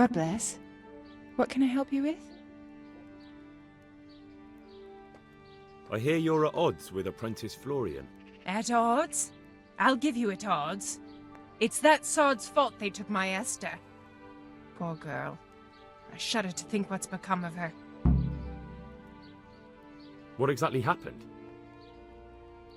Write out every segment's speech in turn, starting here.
God bless. What can I help you with? I hear you're at odds with apprentice Florian. At odds? I'll give you at odds. It's that sod's fault they took my Esther. Poor girl. I shudder to think what's become of her. What exactly happened?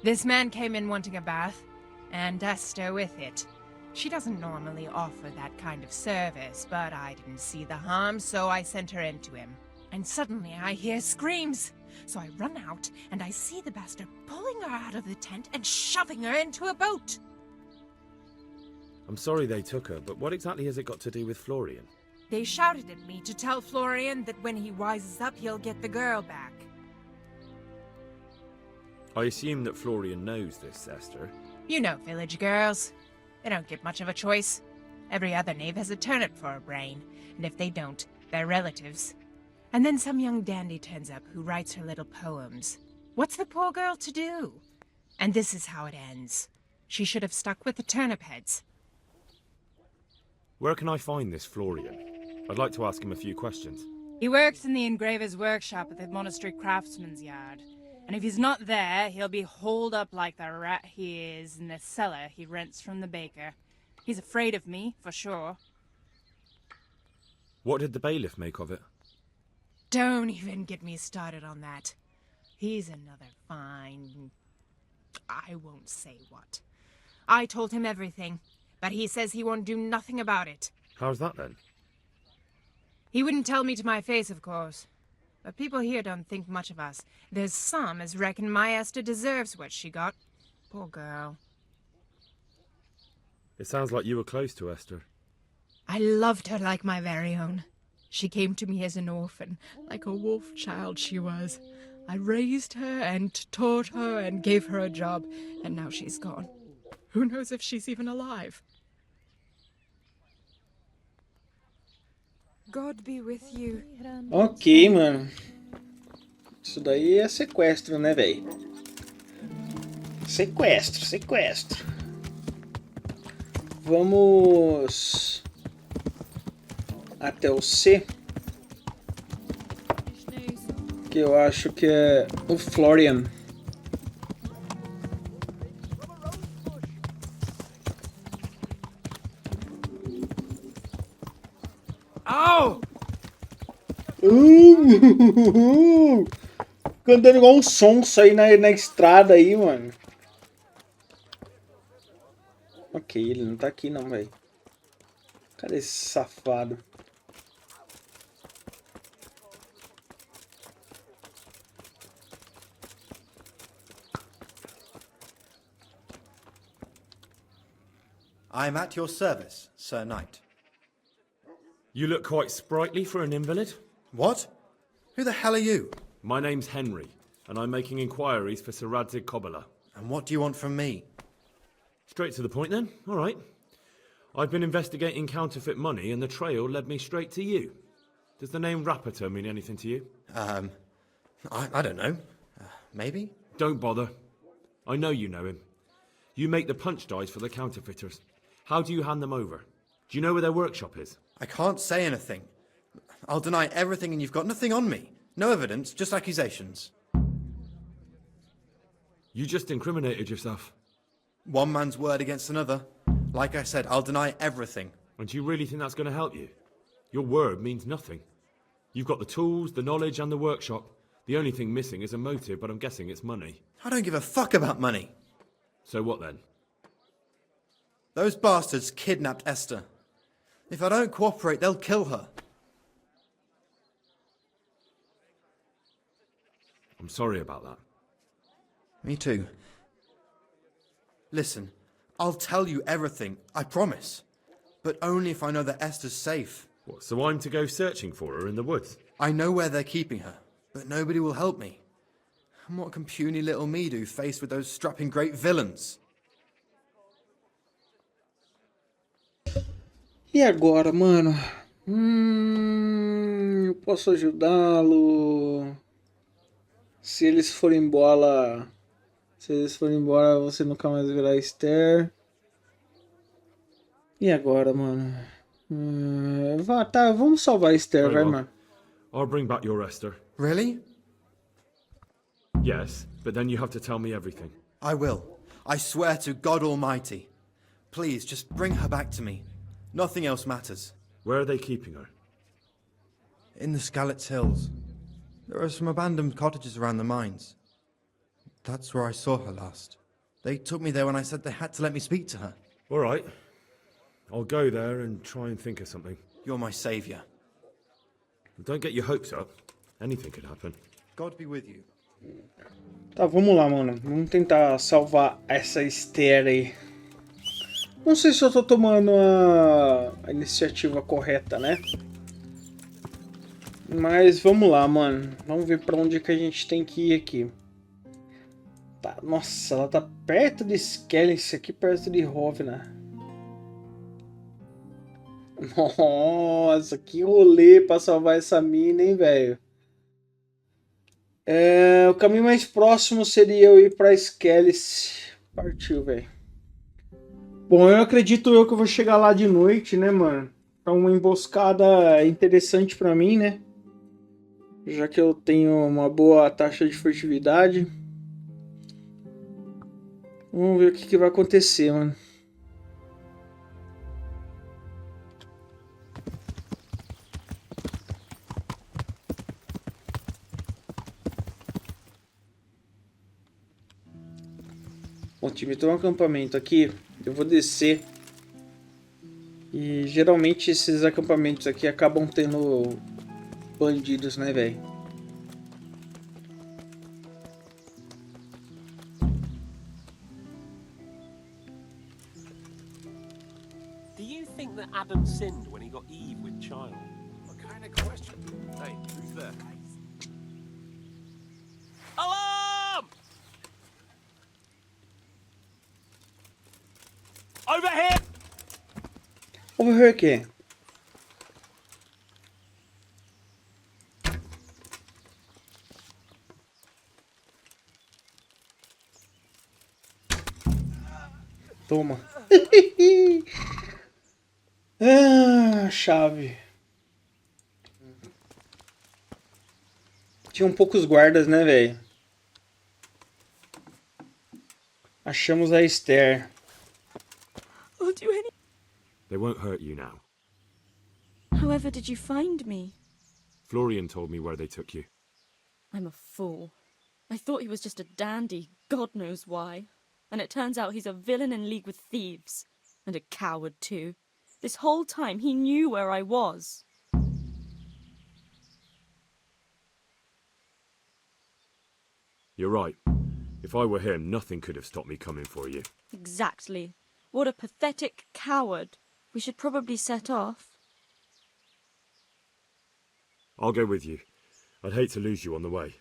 This man came in wanting a bath, and Esther with it. She doesn't normally offer that kind of service, but I didn't see the harm, so I sent her in to him. And suddenly I hear screams. So I run out, and I see the bastard pulling her out of the tent and shoving her into a boat. I'm sorry they took her, but what exactly has it got to do with Florian? They shouted at me to tell Florian that when he wises up, he'll get the girl back. I assume that Florian knows this, Esther. You know village girls. They don't get much of a choice. Every other knave has a turnip for a brain, and if they don't, they're relatives. And then some young dandy turns up who writes her little poems. What's the poor girl to do? And this is how it ends. She should have stuck with the turnip heads. Where can I find this Florian? I'd like to ask him a few questions. He works in the engraver's workshop at the monastery craftsman's yard. And if he's not there, he'll be holed up like the rat he is in the cellar he rents from the baker. He's afraid of me, for sure. What did the bailiff make of it? Don't even get me started on that. He's another fine... I won't say what. I told him everything, but he says he won't do nothing about it. How's that then? He wouldn't tell me to my face, of course. But people here don't think much of us. There's some as reckon my Esther deserves what she got. Poor girl. It sounds like you were close to Esther. I loved her like my very own. She came to me as an orphan, like a wolf child she was. I raised her and taught her and gave her a job, and now she's gone. Who knows if she's even alive? God be with you. Ok, mano. Isso daí é sequestro, né, velho? Sequestro, sequestro. Vamos até o C, que eu acho que é o Florian. Au! Cantando igual um sonso aí na estrada aí, mano. Ok, ele não tá aqui não, velho. Cadê esse safado? I'm at your service, Sir Knight. You look quite sprightly for an invalid. What? Who the hell are you? My name's Henry, and I'm making inquiries for Sir Radzig Kobyla. And what do you want from me? Straight to the point then, all right. I've been investigating counterfeit money and the trail led me straight to you. Does the name Rapiter mean anything to you? I don't know. Maybe? Don't bother. I know you know him. You make the punch dice for the counterfeiters. How do you hand them over? Do you know where their workshop is? I can't say anything. I'll deny everything and you've got nothing on me. No evidence, just accusations. You just incriminated yourself. One man's word against another. Like I said, I'll deny everything. And do you really think that's going to help you? Your word means nothing. You've got the tools, the knowledge and the workshop. The only thing missing is a motive, but I'm guessing it's money. I don't give a fuck about money. So what then? Those bastards kidnapped Esther. If I don't cooperate, they'll kill her. I'm sorry about that. Me too. Listen, I'll tell you everything, I promise. But only if I know that Esther's safe. What, so I'm to go searching for her in the woods? I know where they're keeping her, but nobody will help me. And what can puny little me do faced with those strapping great villains? E agora, mano? Eu posso ajudá-lo. Se eles forem embora... Se eles forem embora, você nunca mais verá Esther. E agora, mano? Tá, vamos salvar a Esther, Very vai, well. mano. I'll bring back your Esther. Really? Yes, but then you have to tell me everything. I will. I swear to God Almighty. Please, just bring her back to me. Nothing else matters. Where are they keeping her? In the Skalitz Hills. There are some abandoned cottages around the mines. That's where I saw her last. They took me there when I said they had to let me speak to her. All right. I'll go there and try and think of something. You're my saviour. Don't get your hopes up. Anything could happen. God be with you. Tá, vamos lá, mano. Vamos tentar salvar essa Esther aí. Não sei se eu tô tomando a iniciativa correta, né? Mas vamos lá, mano. Vamos ver pra onde que a gente tem que ir aqui. Tá, nossa, ela tá perto de Skellins, aqui perto de Rovna. Nossa, que rolê pra salvar essa mina, hein, velho? O caminho mais próximo seria eu ir pra Skellins. Partiu, velho. Bom, eu acredito que eu vou chegar lá de noite, né, mano? É uma emboscada interessante pra mim, né? Já que eu tenho uma boa taxa de furtividade. Vamos ver o que vai acontecer, mano. Bom, time, tem um acampamento aqui. Eu vou descer. E geralmente esses acampamentos aqui acabam tendo bandidos, né, velho? Do you think that Adam sinned when he got Eve with child? What kind of question? Hey, who's there? Alarm! Over here! Over here aqui. Toma. Chave. Tinham poucos guardas, né, velho? Achamos a Esther. I'll do any. They won't hurt you now. However did you find me? Florian told me where they took you. I'm a fool. I thought he was just a dandy, God knows why. And it turns out he's a villain in league with thieves. And a coward too. This whole time he knew where I was. You're right. If I were him, nothing could have stopped me coming for you. Exactly. What a pathetic coward. We should probably set off. I'll go with you. I'd hate to lose you on the way.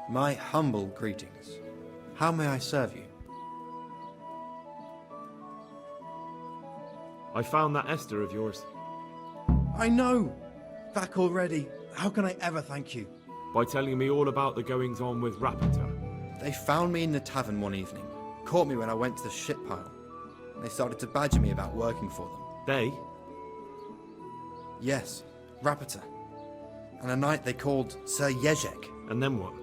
My humble greetings. How may I serve you? I found that Esther of yours. I know! Back already. How can I ever thank you? By telling me all about the goings-on with Rapita. They found me in the tavern one evening, caught me when I went to the shit pile. They started to badger me about working for them. They? Yes, Rapita. And a night they called Sir Jezek. And then what?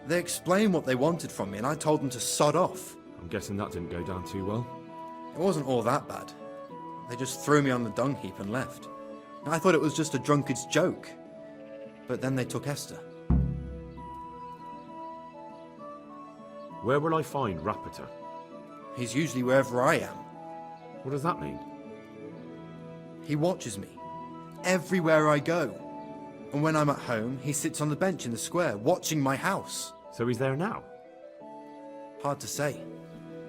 They explained what they wanted from me and I told them to sod off. I'm guessing that didn't go down too well. It wasn't all that bad. They just threw me on the dung heap and left. I thought it was just a drunkard's joke. But then they took Esther. Where will I find Rapita? He's usually wherever I am. What does that mean? He watches me. Everywhere I go. And when I'm at home, he sits on the bench in the square, watching my house. So he's there now? Hard to say.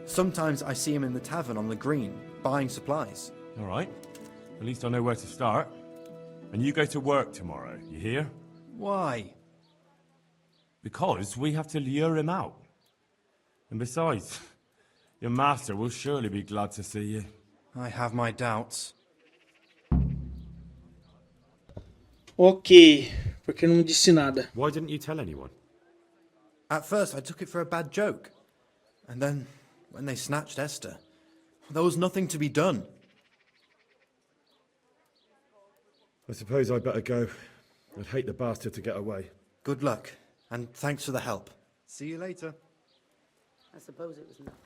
Sometimes I see him in the tavern on the green, buying supplies. All right. At least I know where to start. And you go to work tomorrow, you hear? Why? Because we have to lure him out. And besides, your master will surely be glad to see you. I have my doubts. Ok, porque não disse nada. Why didn't you tell anyone? At first I took it for a bad joke. And then, when they snatched Esther, there was nothing to be done. I suppose I'd better go. I'd hate the bastard to get away. Good luck, and thanks for the help. See you later. I suppose it was nothing.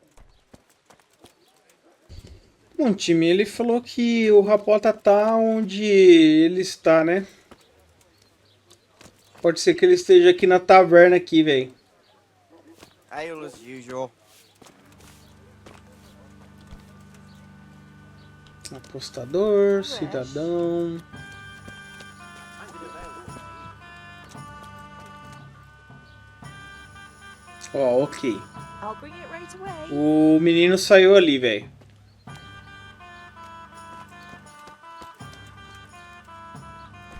Bom, time, ele falou que o Rapota tá onde ele está, né? Pode ser que ele esteja aqui na taverna aqui, velho. Ale as usual. Apostador, cidadão. Ó, ok. I'll bring it right away. O menino saiu ali, velho.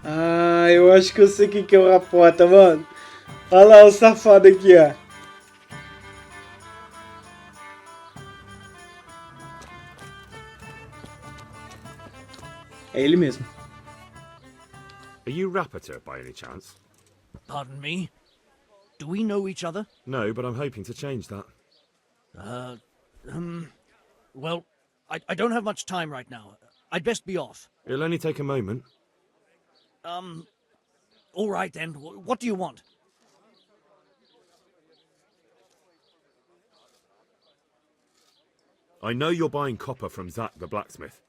Ah, eu acho que eu sei quem que é o Rapota, mano. Olha lá o safado aqui, ó. É ele mesmo. Are you Rappator by any chance? Pardon me? Do we know each other? No, but I'm hoping to change that. Well, I don't have much time right now. I'd best be off. It'll only take a moment. All right then. What do you want? I know you're buying copper from Zach the blacksmith.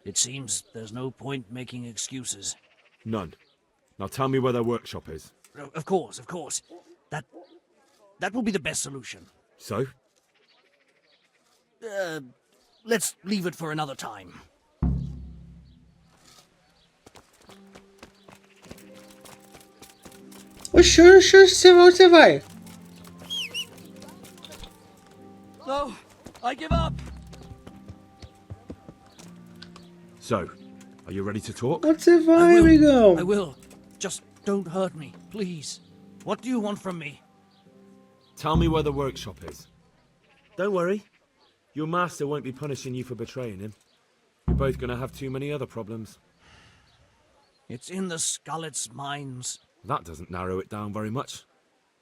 It seems there's no point making excuses. None. Now tell me where their workshop is. Of course, of course. That will be the best solution. So? Let's leave it for another time. Oxi, você vai? No, I give up. So, are you ready to talk? Onde você vai, amigão? I will. Just don't hurt me, please. What do you want from me? Tell me where the workshop is. Don't worry. Your master won't be punishing you for betraying him. You're both going to have too many other problems. It's in the Skullet's mines. That doesn't narrow it down very much.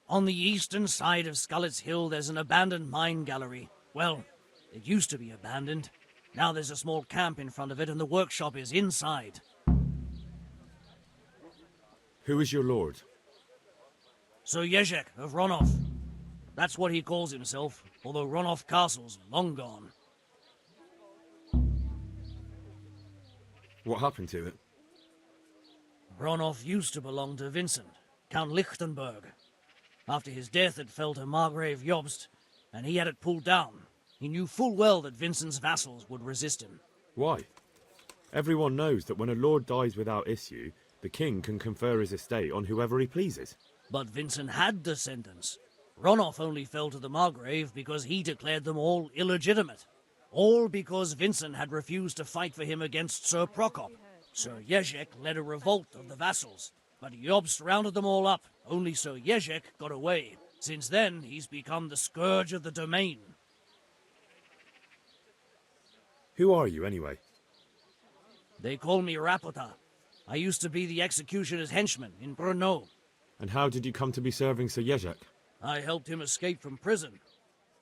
On the eastern side of Skullet's Hill, there's an abandoned mine gallery. Well, it used to be abandoned. Now there's a small camp in front of it, and the workshop is inside. Who is your lord? Sir Jezek of Ronoff. That's what he calls himself, although Ronoff Castle's long gone. What happened to it? Ronoff used to belong to Vincent, Count Lichtenberg. After his death, it fell to Margrave Jobst, and he had it pulled down. He knew full well that Vincent's vassals would resist him. Why? Everyone knows that when a lord dies without issue, the king can confer his estate on whoever he pleases. But Vincent had descendants. Ronoff only fell to the Margrave because he declared them all illegitimate. All because Vincent had refused to fight for him against Sir Prokop. Sir Jezek led a revolt of the vassals, but Jobst rounded them all up. Only Sir Jezek got away. Since then, he's become the scourge of the domain. Who are you, anyway? They call me Rapota. I used to be the executioner's henchman in Brno. And how did you come to be serving Sir Jezek? I helped him escape from prison.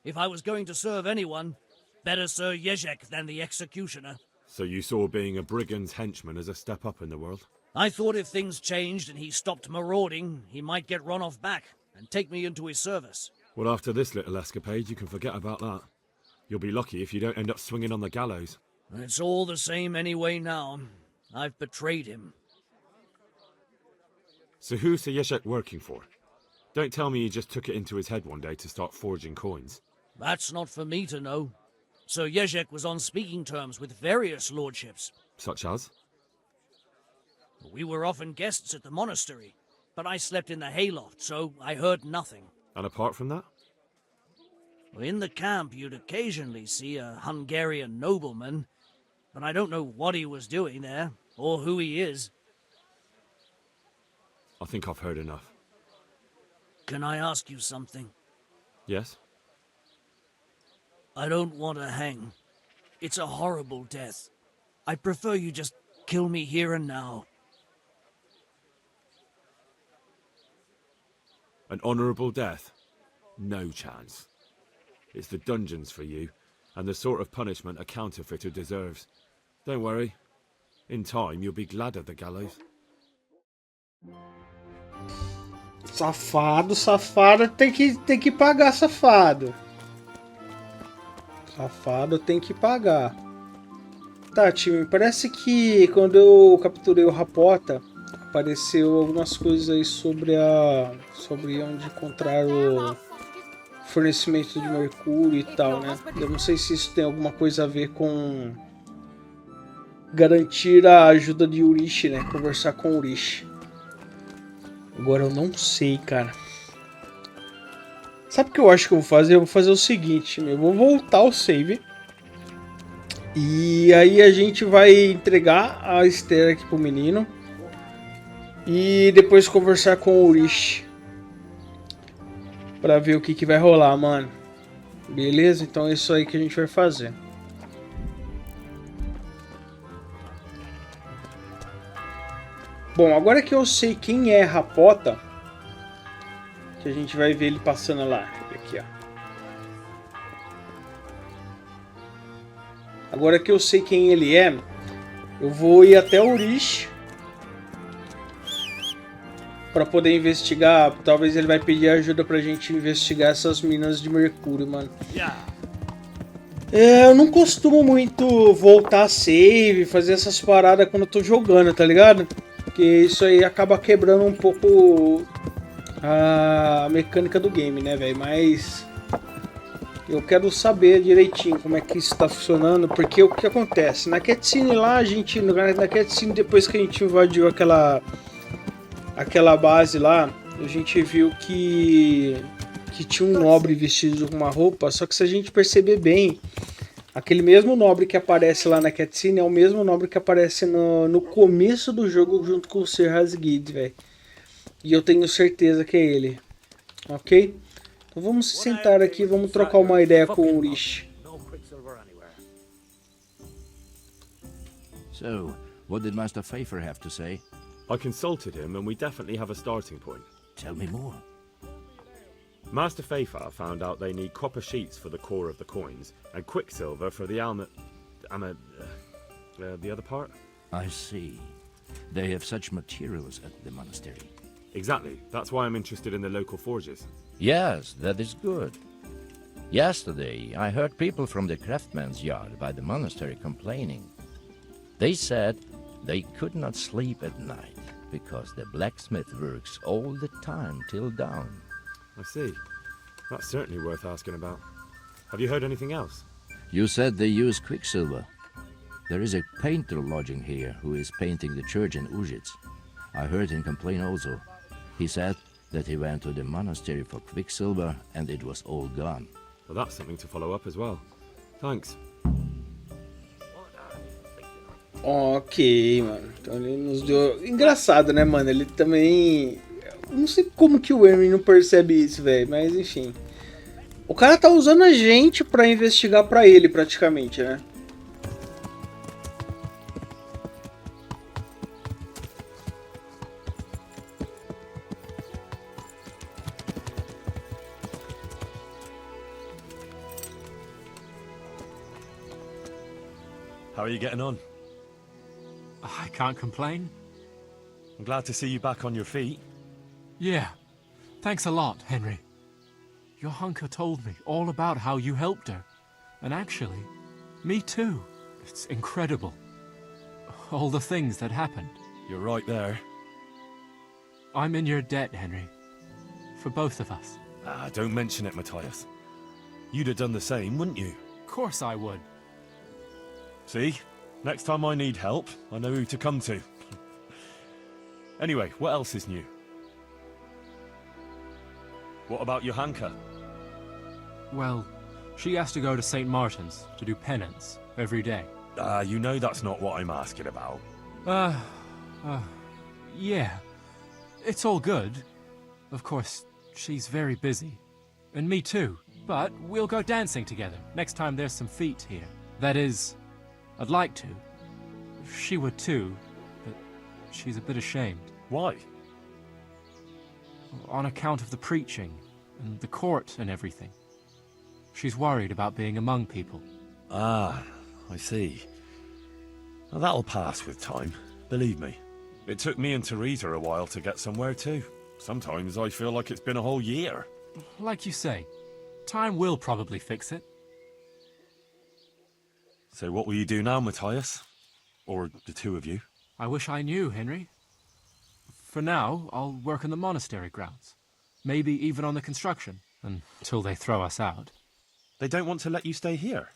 If I was going to serve anyone, better Sir Jezek than the executioner. So you saw being a brigand's henchman as a step up in the world? I thought if things changed and he stopped marauding, he might get Ronoff back and take me into his service. Well, after this little escapade, you can forget about that. You'll be lucky if you don't end up swinging on the gallows. It's all the same anyway now. I've betrayed him. So who's Sir Jezek working for? Don't tell me he just took it into his head one day to start forging coins. That's not for me to know. Sir Jezek was on speaking terms with various lordships. Such as? We were often guests at the monastery, but I slept in the hayloft, so I heard nothing. And apart from that? In the camp, you'd occasionally see a Hungarian nobleman, but I don't know what he was doing there, or who he is. I think I've heard enough. Can I ask you something? Yes? I don't want to hang. It's a horrible death. I prefer you just kill me here and now. An honourable death? No chance. It's the dungeons for you, and the sort of punishment a counterfeiter deserves. Don't worry. In time, you'll be glad of the gallows. Safado, safado tem que pagar, safado. Safado tem que pagar. Tá, time, parece que quando eu capturei o Rapota, apareceu algumas coisas aí sobre onde encontrar o fornecimento de mercúrio e tal, né? Eu não sei se isso tem alguma coisa a ver com garantir a ajuda de Urish, né? Conversar com Urish. Agora eu não sei, cara. Sabe o que eu acho que eu vou fazer? Eu vou fazer o seguinte, eu vou voltar ao save. E aí a gente vai entregar a Esther aqui pro menino. E depois conversar com o Urish. Pra ver o que vai rolar, mano. Beleza? Então é isso aí que a gente vai fazer. Bom, agora que eu sei quem é Rapota, que a gente vai ver ele passando lá. Aqui, ó. Agora que eu sei quem ele é, eu vou ir até o Urish para poder investigar. Talvez ele vai pedir ajuda pra gente investigar essas minas de mercúrio, mano. Eu não costumo muito voltar a save, fazer essas paradas quando eu tô jogando, tá ligado? Porque isso aí acaba quebrando um pouco a mecânica do game, né, velho? Mas eu quero saber direitinho como é que isso tá funcionando, porque o que acontece? Na cutscene lá, na cutscene depois que a gente invadiu aquela base lá, a gente viu que tinha um nobre vestido com uma roupa, só que se a gente perceber bem, aquele mesmo nobre que aparece lá na cutscene é o mesmo nobre que aparece no começo do jogo junto com o Sir Hasgid, velho. E eu tenho certeza que é ele. Ok? Então vamos se sentar aqui e vamos trocar uma ideia com o Urish. So, what did Master Pfeiffer have to say? I consulted him and we definitely have a starting point. Tell me more. Master Pfeiffer found out they need copper sheets for the core of the coins and quicksilver for the the other part. I see. They have such materials at the monastery. Exactly. That's why I'm interested in the local forges. Yes, that is good. Yesterday, I heard people from the craftsman's yard by the monastery complaining. They said they could not sleep at night because the blacksmith works all the time till dawn. I see. That's certainly worth asking about. Have you heard anything else? You said they use quicksilver. There is a painter lodging here who is painting the church in Ujits. I heard him complain also. He said that he went to the monastery for quicksilver and it was all gone. Well, that's something to follow up as well. Thanks. Ok, mano. Então ele nos deu... Engraçado, né, mano? Ele também... Não sei como que o Henry não percebe isso, velho. Mas, enfim. O cara tá usando a gente pra investigar pra ele, praticamente, né? How are you getting on? I can't complain. I'm glad to see you back on your feet. Yeah. Thanks a lot, Henry. Your hunker told me all about how you helped her. And actually, me too. It's incredible. All the things that happened. You're right there. I'm in your debt, Henry. For both of us. Ah, don't mention it, Matthias. You'd have done the same, wouldn't you? Of course I would. See? Next time I need help, I know who to come to. Anyway, what else is new? What about your hanker? Well, she has to go to St. Martin's to do penance every day. You know that's not what I'm asking about. Yeah. It's all good. Of course, she's very busy. And me too. But we'll go dancing together next time there's some feet here. That is, I'd like to. She would too, but she's a bit ashamed. Why? On account of the preaching, and the court and everything. She's worried about being among people. Ah, I see. Well, that'll pass with time, believe me. It took me and Teresa a while to get somewhere too. Sometimes I feel like it's been a whole year. Like you say, time will probably fix it. So what will you do now, Matthias? Or the two of you? I wish I knew, Henry. For now, I'll work in the monastery grounds. Maybe even on the construction, until they throw us out. They don't want to let you stay here?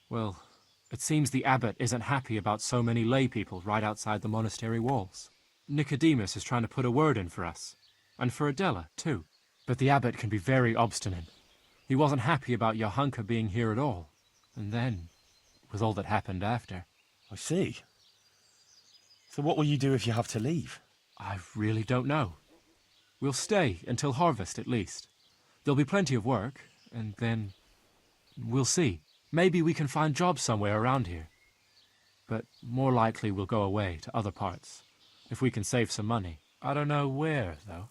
Well, it seems the abbot isn't happy about so many lay people right outside the monastery walls. Nicodemus is trying to put a word in for us, and for Adela, too. But the abbot can be very obstinate. He wasn't happy about Johanka being here at all, and then, with all that happened after. I see. So what will you do if you have to leave? I really don't know. We'll stay until harvest, at least. There'll be plenty of work, and then we'll see. Maybe we can find jobs somewhere around here. But more likely we'll go away to other parts, if we can save some money. I don't know where, though.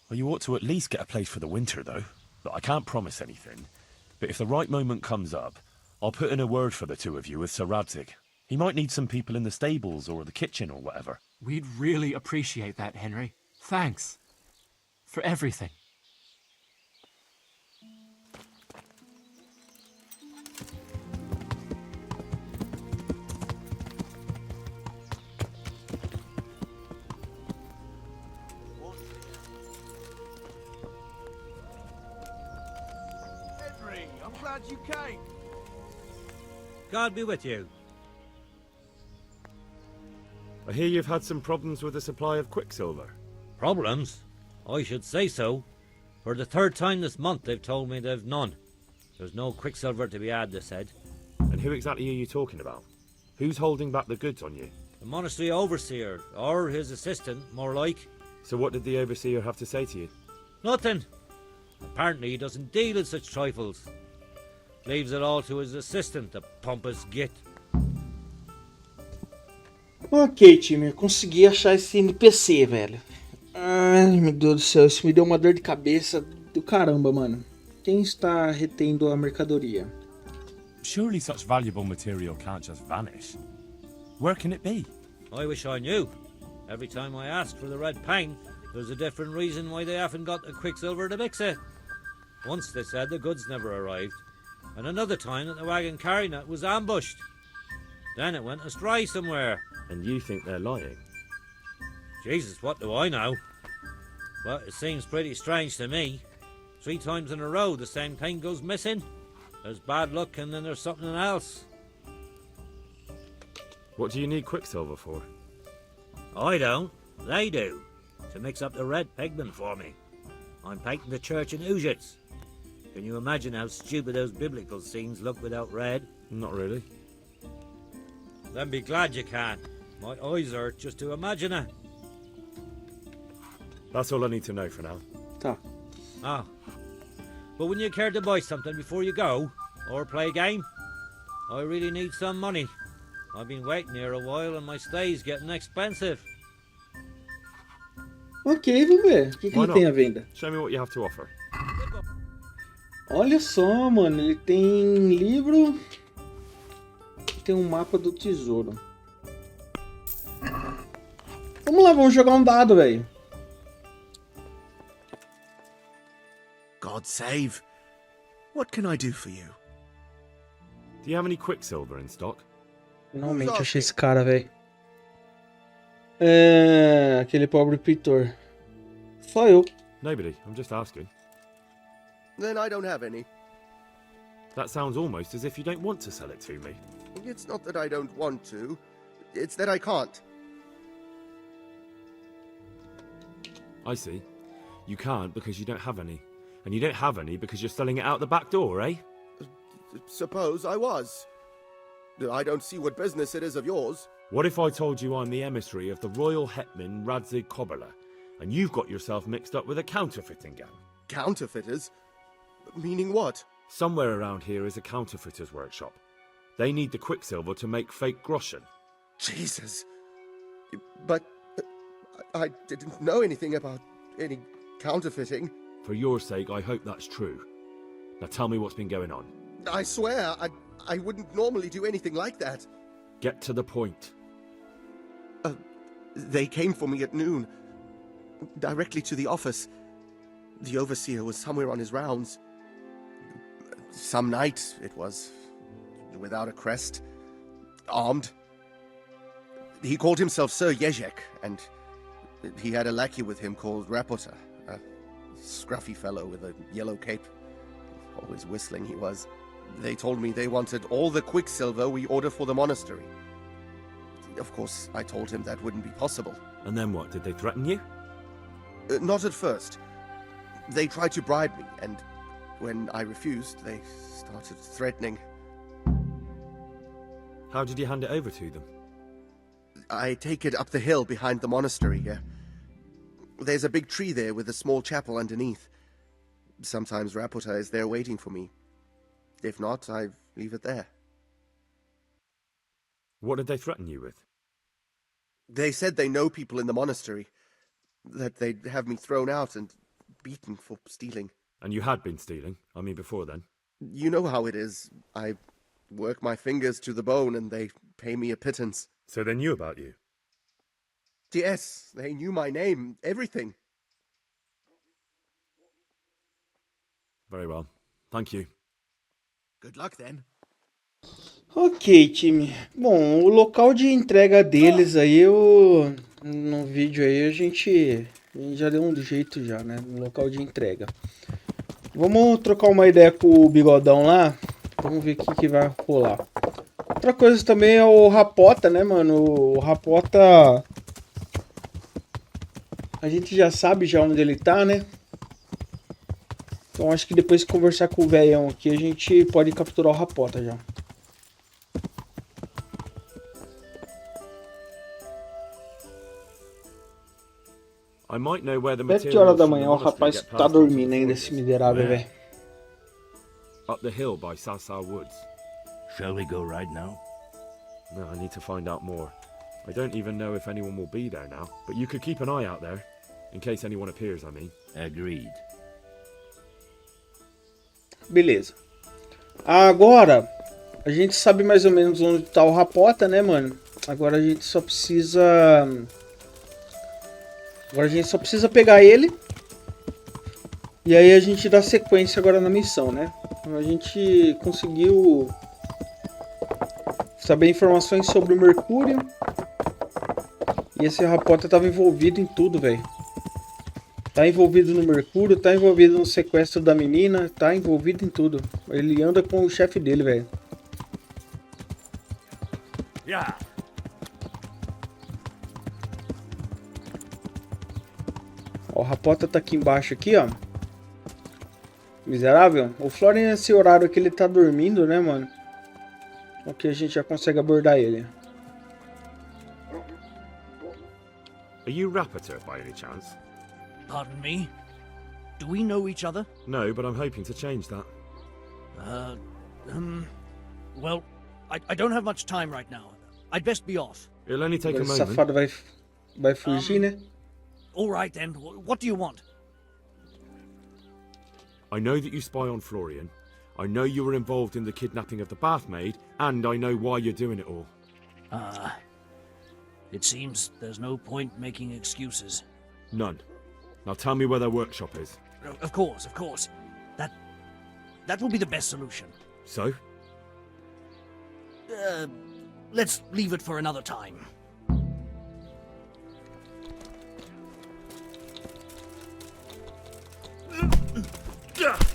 Well, you ought to at least get a place for the winter, though. But I can't promise anything. But if the right moment comes up, I'll put in a word for the two of you with Sir Radzig. He might need some people in the stables or the kitchen or whatever. We'd really appreciate that, Henry. Thanks. For everything. Henry, I'm glad you came. God be with you. I hear you've had some problems with the supply of quicksilver. Problems? I should say so. For the third time this month they've told me they've none. There's no quicksilver to be had, they said. And who exactly are you talking about? Who's holding back the goods on you? The monastery overseer, or his assistant, more like. So what did the overseer have to say to you? Nothing. Apparently he doesn't deal in such trifles. Leaves it all to his assistant, the pompous git. Ok, time, eu consegui achar esse NPC, velho. Ai, meu Deus do céu, isso me deu uma dor de cabeça do caramba, mano. Quem está retendo a mercadoria? Surely such valuable material can't just vanish. Where can it be? I wish I knew. Every time I ask for the red paint, there's a different reason why they haven't got the quicksilver to mix it. Once they said the goods never arrived, and another time that the wagon carrying it was ambushed. Then it went astray somewhere. And you think they're lying? Jesus, what do I know? But it seems pretty strange to me. 3 times in a row the same thing goes missing. There's bad luck and then there's something else. What do you need quicksilver for? I don't. They do. To mix up the red pigment for me. I'm painting the church in Ujits. Can you imagine how stupid those biblical scenes look without red? Not really. Then be glad you can. My eyes hurt just to imagine it. That's all I need to know for now. Tá. Ah. But wouldn't you care to buy something before you go? Or play a game? I really need some money. I've been waiting here a while and my stay's getting expensive. Ok, vamos ver. O que ele tem à venda? Show me what you have to offer. Olha só, mano. Ele tem livro. Tem um mapa do tesouro. Vamos lá, vamos jogar um dado, velho. God save. What can I do for you? Do you have any quicksilver in stock? Finalmente achei esse cara, velho. É... aquele pobre pintor. Só eu. Nobody. I'm just asking. Then I don't have any. That sounds almost as if you don't want to sell it to me. It's not that I don't want to. It's that I can't. I see. You can't because you don't have any. And you don't have any because you're selling it out the back door, eh? Suppose I was. I don't see what business it is of yours. What if I told you I'm the emissary of the Royal Hetman Radzig Kobyla, and you've got yourself mixed up with a counterfeiting gang? Counterfeiters? Meaning what? Somewhere around here is a counterfeiter's workshop. They need the quicksilver to make fake groschen. Jesus. But I didn't know anything about any counterfeiting. For your sake, I hope that's true. Now tell me what's been going on. I swear, I wouldn't normally do anything like that. Get to the point. They came for me at noon, directly to the office. The overseer was somewhere on his rounds. Some night, it was, without a crest, armed. He called himself Sir Jezek, and he had a lackey with him called Rapota, a scruffy fellow with a yellow cape. Always whistling he was. They told me they wanted all the quicksilver we order for the monastery. Of course, I told him that wouldn't be possible. And then what? Did they threaten you? Not at first. They tried to bribe me, and when I refused, they started threatening. How did you hand it over to them? I take it up the hill behind the monastery here. There's a big tree there with a small chapel underneath. Sometimes Rapota is there waiting for me. If not, I leave it there. What did they threaten you with? They said they know people in the monastery, that they'd have me thrown out and beaten for stealing. And you had been stealing? I mean, before then? You know how it is. I work my fingers to the bone and they pay me a pittance. So they knew about you? Yes, they knew my name, everything. Very well. Thank you. Good luck then. Ok, time. Bom, o local de entrega deles aí, no vídeo aí, a gente já deu um jeito já, né? No local de entrega. Vamos trocar uma ideia com o bigodão lá. Vamos ver o que vai rolar. Outra coisa também é o Rapota, né, mano? O Rapota... A gente já sabe já onde ele tá, né? Então acho que depois de conversar com o velhão aqui, a gente pode capturar o Rapota já. 7 horas da manhã, o rapaz tá dormindo ainda, esse miserável, velho. Up the hill by Sasa Woods. Shall we go right now? No, I need to find out more. I don't even know if anyone will be there now, but you could keep an eye out there, in case anyone appears, I mean. Agreed. Beleza. Agora, a gente sabe mais ou menos onde tá o Rapota, né, mano? Agora a gente só precisa... pegar ele. E aí a gente dá sequência agora na missão, né? A gente conseguiu saber informações sobre o Mercúrio. E esse Rapota tava envolvido em tudo, velho. Tá envolvido no Mercúrio, tá envolvido no sequestro da menina, tá envolvido em tudo. Ele anda com o chefe dele, velho. Yeah. Ó, o Rapota tá aqui embaixo, aqui, ó. Miserável. O Florian, nesse horário que ele tá dormindo, né, mano? Ok, a gente já consegue abordar ele. Are you Rapota by any chance? Pardon me? Do we know each other? No, but I'm hoping to change that. Well, I don't have much time right now. I'd best be off. It'll only take a Esse moment. safado vai fugir, né? All right then. What do you want? I know that you spy on Florian. I know you were involved in the kidnapping of the bathmaid, and I know why you're doing it all. It seems there's no point making excuses. None. Now tell me where their workshop is. Of course, of course. That will be the best solution. So? Let's leave it for another time.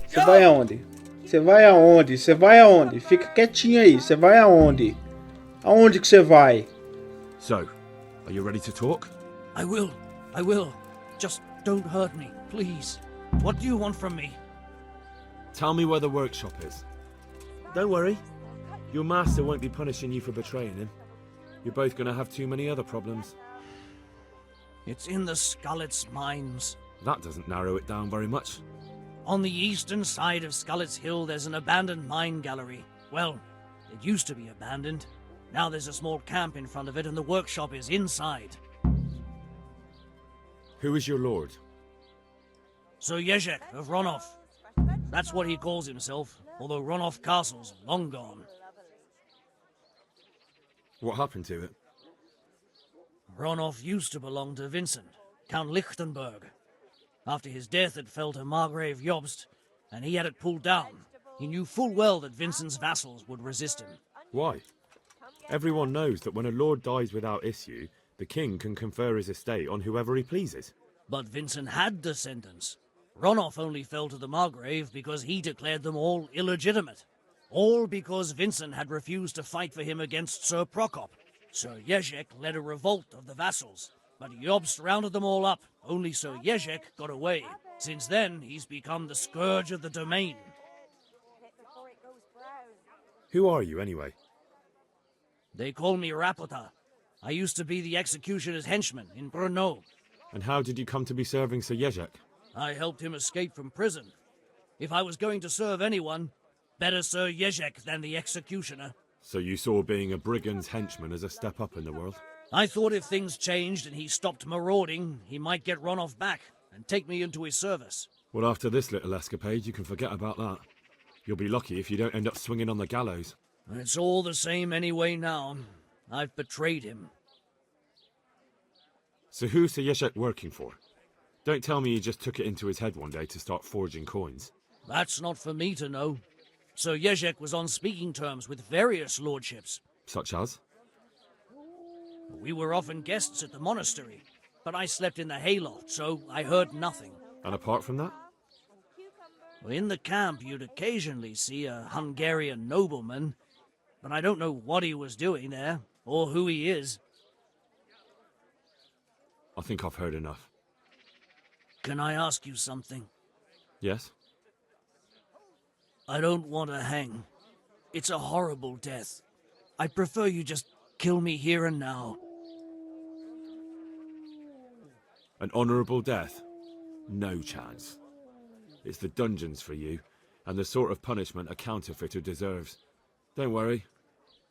Você vai aonde? Você vai aonde? Você vai aonde? Fica quietinho aí. Você vai aonde? Aonde que você vai? So, are you ready to talk? I will. Just don't hurt me, please. What do you want from me? Tell me where the workshop is. Don't worry. Your master won't be punishing you for betraying him. You're both going to have too many other problems. It's in the Skullet's mines. That doesn't narrow it down very much. On the eastern side of Skullet's Hill, there's an abandoned mine gallery. Well, it used to be abandoned. Now there's a small camp in front of it, and the workshop is inside. Who is your lord? Sir Jezek of Ronoff. That's what he calls himself, although Ronoff Castle's long gone. What happened to it? Ronoff used to belong to Vincent, Count Lichtenberg. After his death it fell to Margrave Jobst, and he had it pulled down. He knew full well that Vincent's vassals would resist him. Why? Everyone knows that when a lord dies without issue, the king can confer his estate on whoever he pleases. But Vincent had descendants. Ronoff only fell to the Margrave because he declared them all illegitimate. All because Vincent had refused to fight for him against Sir Prokop. Sir Jezek led a revolt of the vassals, but Jobst rounded them all up. Only Sir Jezek got away. Since then, he's become the scourge of the domain. Who are you, anyway? They call me Rapota. I used to be the executioner's henchman in Brno. And how did you come to be serving Sir Jezek? I helped him escape from prison. If I was going to serve anyone, better Sir Jezek than the executioner. So you saw being a brigand's henchman as a step up in the world? I thought if things changed and he stopped marauding, he might get Ronoff back and take me into his service. Well, after this little escapade, you can forget about that. You'll be lucky if you don't end up swinging on the gallows. It's all the same anyway now. I've betrayed him. So who's Sir Jezek working for? Don't tell me he just took it into his head one day to start forging coins. That's not for me to know. Sir Jezek was on speaking terms with various lordships. Such as? We were often guests at the monastery, but I slept in the hayloft, so I heard nothing. And apart from that? In the camp, you'd occasionally see a Hungarian nobleman, but I don't know what he was doing there, or who he is. I think I've heard enough. Can I ask you something? Yes? I don't want to hang. It's a horrible death. I prefer you just kill me here and now. An honourable death? No chance. It's the dungeons for you, and the sort of punishment a counterfeiter deserves. Don't worry.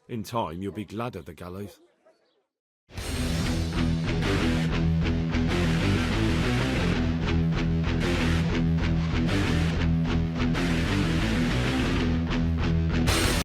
In time, you'll be glad of the gallows.